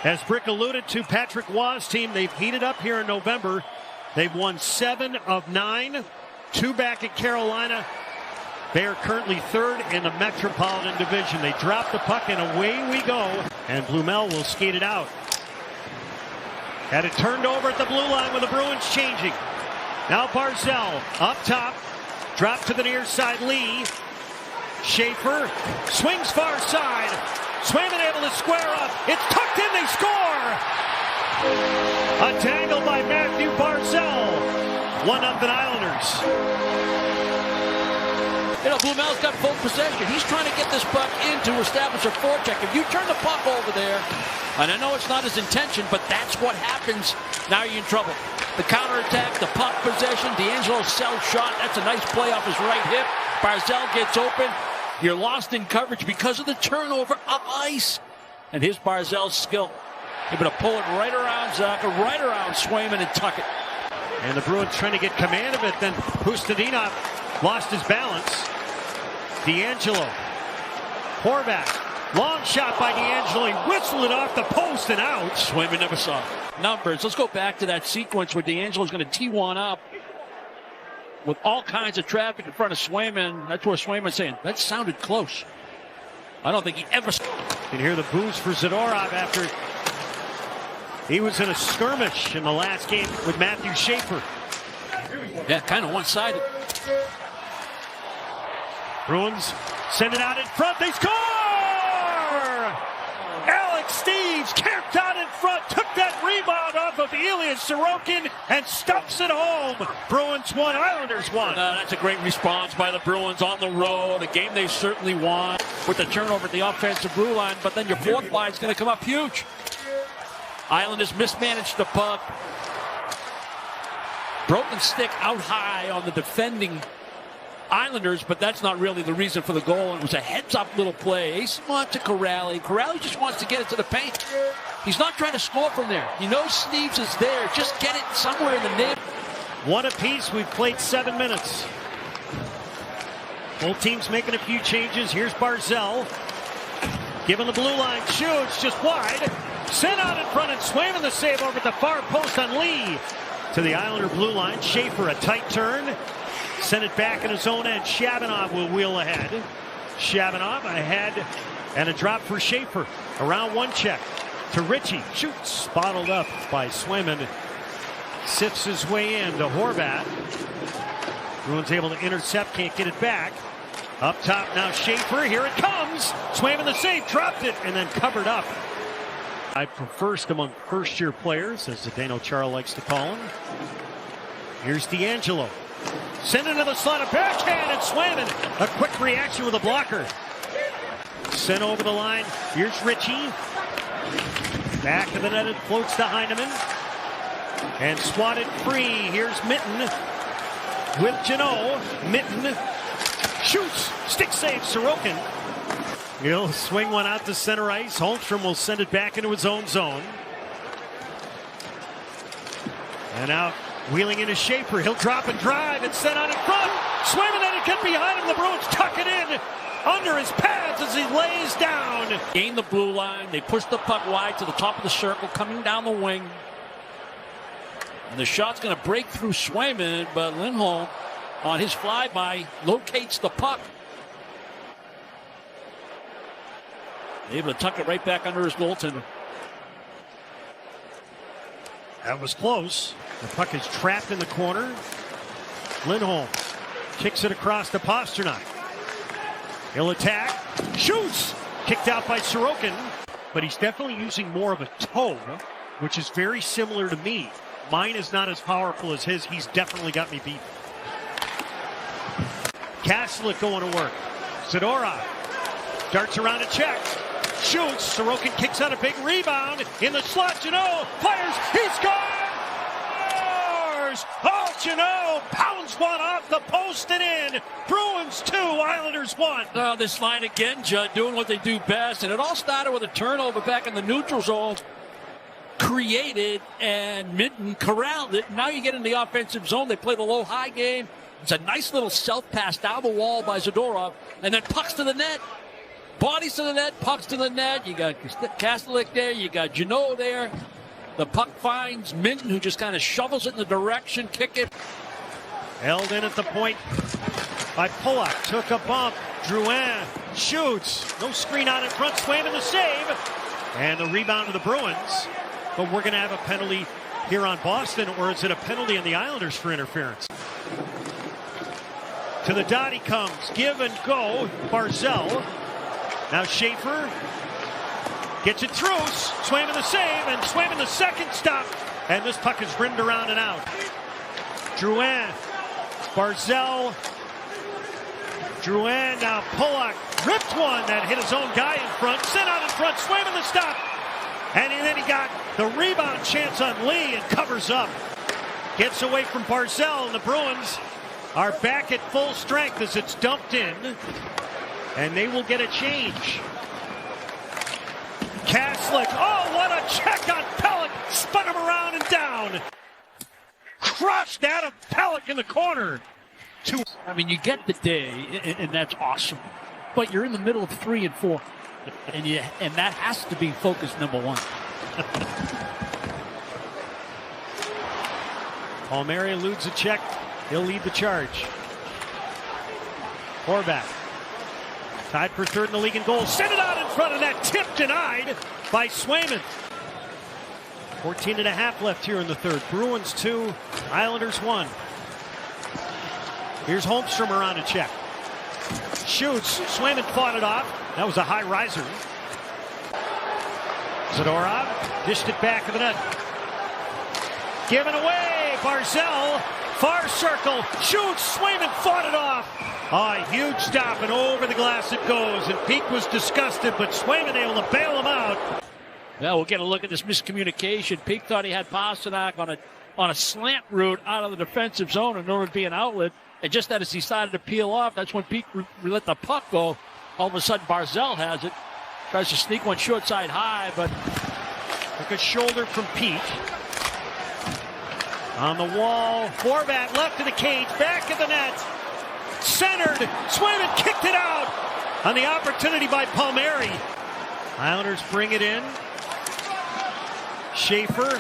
As Brick alluded to, Patrick Waugh's team, they've heated up here in November. They've won 7 of 9, 2 back at Carolina. They are currently 3rd in the Metropolitan Division. They drop the puck and away we go. And Blumel will skate it out. Had it turned over at the blue line with the Bruins changing. Now Barzal up top. Drop to the near side, Lee. Schaefer swings far side. Swayman able to square up. It's tucked in, they score! A tangle by Mathew Barzal. 1-0 Islanders. You know, Blumel's got full possession. He's trying to get this puck in to establish a forecheck. If you turn the puck over there, and I know it's not his intention, but that's what happens, now you're in trouble. The counterattack, the puck possession, DeAngelo self shot. That's a nice play off his right hip. Barzal gets open. You're lost in coverage because of the turnover up ice. And here's Barzal's skill. Able to pull it right around Zaka, right around Swayman and tuck it. And the Bruins trying to get command of it. Then Pustadinov lost his balance. DeAngelo. Horvat. Long shot by DeAngelo. He whistled it off the post and out. Swayman never saw it. Numbers. Let's go back to that sequence where DeAngelo's going to tee one up with all kinds of traffic in front of Swayman. That's where Swayman's saying, that sounded close. I don't think he ever... You can hear the boos for Zadorov after he was in a skirmish in the last game with Matthew Schaefer. Yeah, kind of one-sided. Bruins send it out in front. They score! Steeves camped out in front, took that rebound off of Elias Sorokin and stuffs it home. Bruins 1, Islanders 1. That's a great response by the Bruins on the road. A game they certainly won with the turnover at the offensive blue line, but then your fourth line is going to come up huge. Islanders mismanaged the puck. Broken stick out high on the defending Islanders, but that's not really the reason for the goal. It was a heads-up little play. Ace wants to Corrali. Corrali just wants to get it to the paint. He's not trying to score from there. He knows Steeves is there. Just get it somewhere in the net. 1 apiece. We've played 7 minutes. Both teams making a few changes. Here's Barzal. Given the blue line. Shoots just wide. Sent out in front and Swayman the save over at the far post on Lee. To the Islander blue line. Schaefer a tight turn. Send it back in his own end. Jeannot will wheel ahead. Jeannot ahead and a drop for Schaefer. Around one check to Ritchie. Shoots. Bottled up by Swayman. Sifts his way in to Horvat. Bruins able to intercept. Can't get it back. Up top now Schaefer. Here it comes. Swayman the save. Dropped it and then covered up. I first among first-year players, as Zdeno Chara likes to call him. Here's DeAngelo. Send it to the slot, a backhand, and Swayman. A quick reaction with a blocker. Sent over the line. Here's Ritchie. Back to the net, it floats to Heineman. And swatted free. Here's Minten with Jeannot. Minten shoots. Stick save, Sorokin. He'll swing one out to center ice. Holmstrom will send it back into his own zone. And out. Wheeling into Schaefer. He'll drop and drive and send out in front. Swayman then it get behind him. The Bruins tuck it in under his pads as he lays down. Gain the blue line. They push the puck wide to the top of the circle, coming down the wing. And the shot's going to break through Swayman, but Lindholm on his flyby locates the puck. Able to tuck it right back under his goaltender. That was close. The puck is trapped in the corner. Lindholm kicks it across to Pasternak. He'll attack. Shoots! Kicked out by Sorokin. But he's definitely using more of a toe, which is very similar to me. Mine is not as powerful as his. He's definitely got me beat. Kaslik going to work. Zadorov darts around a check. Shoots. Sorokin kicks out a big rebound. In the slot, Jeannot fires. He scores! Oh, Jeannot pounds one off the post and in. Bruins 2, Islanders 1. Oh, this line again, Judd, doing what they do best. And it all started with a turnover back in the neutral zone. Created, and Minten corralled it. Now you get in the offensive zone. They play the low-high game. It's a nice little self-pass down the wall by Zadorov. And then pucks to the net. bodies to the net, pucks to the net. You got Kastelik there. You got Jeannot there. The puck finds Minten, who just kind of shovels it in the direction, kick it. Held in at the point by Pelech. Took a bump. Drouin shoots. No screen out in front. Swayman the save. And the rebound to the Bruins. But we're going to have a penalty here on Boston, or is it a penalty on the Islanders for interference? To the dot he comes. Give and go. Barzal. Now Schaefer gets it through. Swayman the save, and Swayman the second stop. And this puck is rimmed around and out. Drouin. Barzal. Drouin. Now Pelech ripped one that hit his own guy in front. Sent out in front. Swayman the stop. And then he got the rebound chance on Lee and covers up. Gets away from Barzal, and the Bruins are back at full strength as it's dumped in. And they will get a change. Kastelik. Oh, what a check on Pelech. Spun him around and down. Crushed Adam Pelech in the corner. I mean, you get the day, and that's awesome. But you're in the middle of 3 and 4. And that has to be focus number 1. Palmieri eludes a check. He'll lead the charge. Horvat. Tied for third in the league in goals. Sent it out in front of that. Tip denied by Swayman. 14.5 left here in the third. Bruins 2, Islanders 1. Here's Holmstrom around a check. Shoots. Swayman fought it off. That was a high riser. Zadorov dished it back of the net. Given away. Barzal. Far circle. Shoots. Swayman fought it off. Oh, a huge stop, and over the glass it goes. And Peak was disgusted, but Swayman able to bail him out. Well, we'll get a look at this miscommunication. Peak thought he had Pasternak on a slant route out of the defensive zone in order to be an outlet. And just as he decided to peel off, that's when Peak let the puck go. All of a sudden, Barzal has it. Tries to sneak one short side high, but took a shoulder from Pete. On the wall, Horvat left of the cage, back of the net. Centered, Swayman kicked it out on the opportunity by Palmieri. Islanders bring it in. Schaefer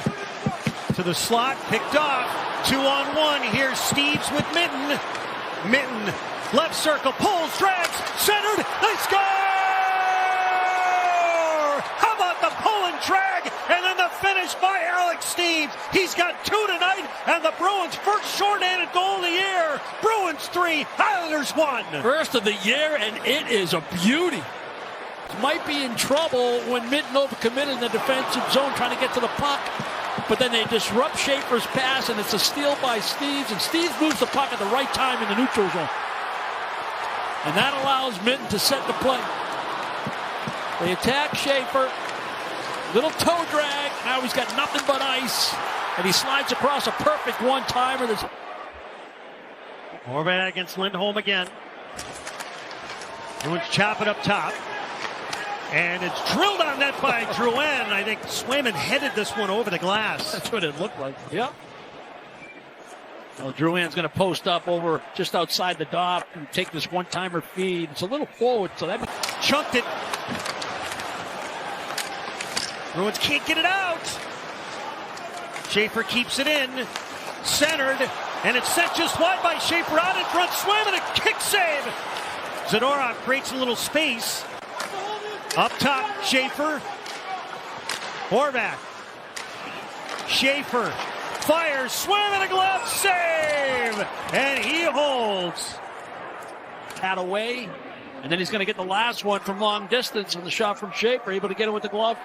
to the slot, picked off. 2-on-1, here's Steeves with Minten. Minten, left circle, pulls, drags, centered, they score! How about the pull and drag, and then the finish by Alex Steeves. He's got 2 tonight, and the Bruins' first short-handed goal of the year. Bruins 3, Islanders 1. First of the year, and it is a beauty. Might be in trouble when Minten overcommitted in the defensive zone trying to get to the puck. But then they disrupt Schaefer's pass, and it's a steal by Steeves. And Steeves moves the puck at the right time in the neutral zone. And that allows Minten to set the play. They attack Schaefer. Little toe drag. Now he's got nothing but ice. And he slides across a perfect one-timer. Horvat against Lindholm again. Bruins chop it up top. And it's drilled on net by Drouin. I think Swayman headed this one over the glass. That's what it looked like. Yep. Well, Drouin's going to post up over just outside the dot and take this one-timer feed. It's a little forward, so that chunked it. Bruins can't get it out. Schaefer keeps it in. Centered. And it's set just wide by Schaefer out in front. Swayman, a kick save. Zadorov creates a little space. Up top, Schaefer. Horvat. Schaefer fires. Swayman, a glove save. And he holds. Out away. And then he's going to get the last one from long distance on the shot from Schaefer. Able to get it with the glove.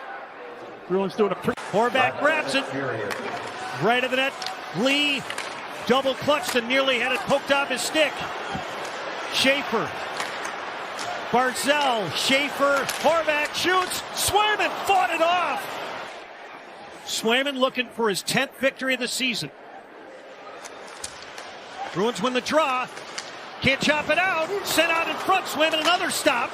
Bruins doing a pretty. Horvat grabs it. Right of the net. Lee double clutched and nearly had it poked off his stick. Schaefer. Barzal, Schaefer, Horvat shoots. Swayman fought it off. Swayman looking for his 10th victory of the season. Bruins win the draw. Can't chop it out. Sent out in front. Swayman another stop.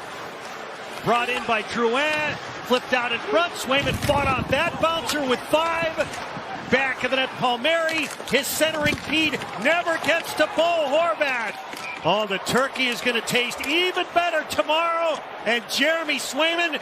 Brought in by Drouin. Flipped out in front. Swayman fought off that bouncer with 5. Back of the net, Palmieri. His centering feed never gets to Bo Horvat. Oh, the turkey is going to taste even better tomorrow. And Jeremy Swayman